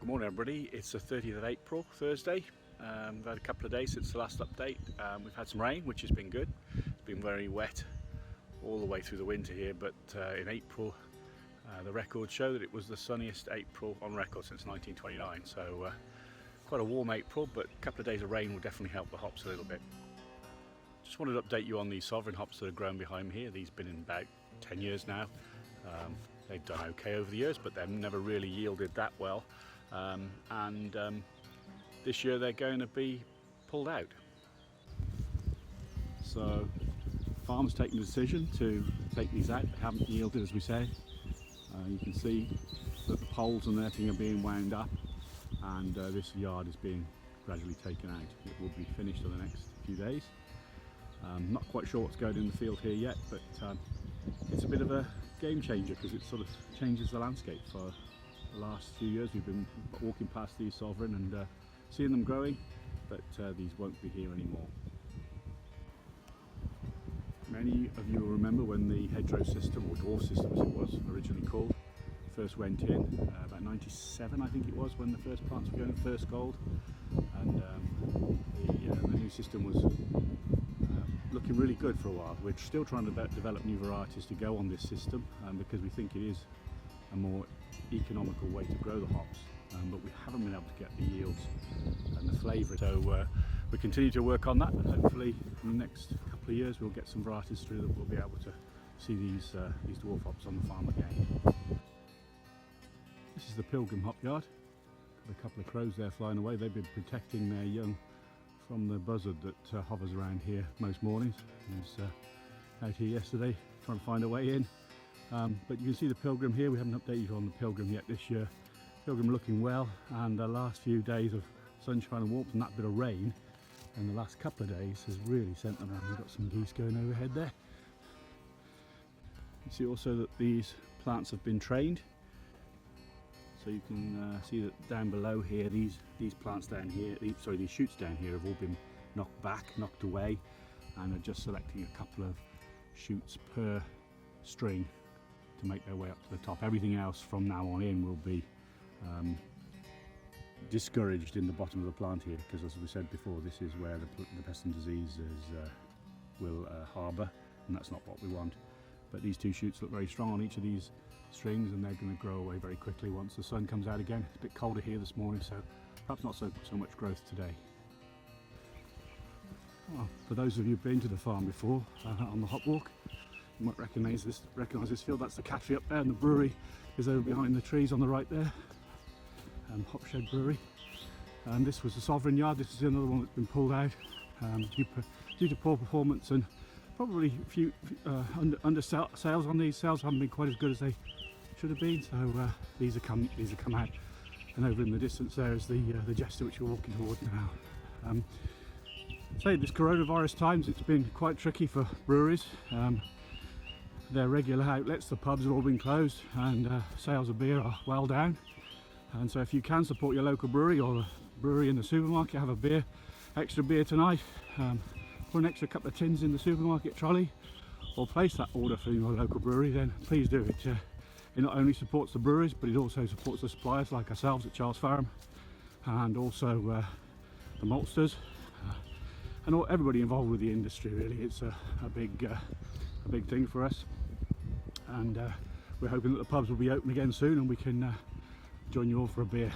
Good morning everybody, it's the 30th of April, Thursday. We've had a couple of days since the last update. We've had some rain, which has been good. It's been very wet all the way through the winter here, but in April the records show that it was the sunniest April on record since 1929, so quite a warm April, but a couple of days of rain will definitely help the hops a little bit. Just wanted to update you on these sovereign hops that are grown behind me here. These have been in about 10 years now. They've done okay over the years, but they've never really yielded that well. This year they're going to be pulled out. So farmers taking the decision to take these out. They haven't yielded, as we say. You can see that the poles and everything are being wound up, and this yard is being gradually taken out. It will be finished in the next few days. Not quite sure what's going in the field here yet, but it's a bit of a game changer because it sort of changes the landscape. For the last few years we've been walking past these sovereign and seeing them growing, but these won't be here anymore. Many of you will remember when the hedgerow system, or dwarf system as it was originally called, first went in, about 97 I think it was, when the first plants were going first gold, and the new system was looking really good for a while. We're still trying to develop new varieties to go on this system, because we think it is a more economical way to grow the hops, but we haven't been able to get the yields and the flavour. So we continue to work on that, and hopefully in the next couple of years we'll get some varieties through that we'll be able to see these dwarf hops on the farm again. This is the Pilgrim hop yard. Got a couple of crows there flying away. They've been protecting their young from the buzzard that hovers around here most mornings. He was out here yesterday trying to find a way in. But you can see the Pilgrim here. We haven't updated you on the Pilgrim yet this year. Pilgrim looking well, and the last few days of sunshine and warmth and that bit of rain in the last couple of days has really sent them around. We've got some geese going overhead there. You see also that these plants have been trained. So you can see that down below here, these plants down here, these shoots down here have all been knocked back, knocked away, and are just selecting a couple of shoots per string to make their way up to the top. Everything else from now on in will be discouraged in the bottom of the plant here, because as we said before, this is where the pest and diseases will harbour, and that's not what we want. But these two shoots look very strong on each of these strings, and they're going to grow away very quickly once the sun comes out again. It's a bit colder here this morning, so perhaps not so much growth today. Oh, for those of you who've been to the farm before on the hop walk, you might recognise this field. That's the cafe up there, and the brewery is over behind the trees on the right there. Hop Shed Brewery. This was the sovereign yard. This is another one that's been pulled out due to poor performance and probably a few under sales on these. Sales haven't been quite as good as they should have been, so these have come out. And over in the distance there is the JESTER, which we're walking towards now. Say this coronavirus times, it's been quite tricky for breweries. Their regular outlets, the pubs, have all been closed, and sales of beer are well down. And so if you can support your local brewery or the brewery in the supermarket, have a beer, extra beer tonight, put an extra couple of tins in the supermarket trolley, or place that order for your local brewery, then please do it. It not only supports the breweries, but it also supports the suppliers like ourselves at Charles Faram, and also the maltsters, and everybody involved with the industry. Really, it's a big thing for us, and we're hoping that the pubs will be open again soon, and we can join you all for a beer.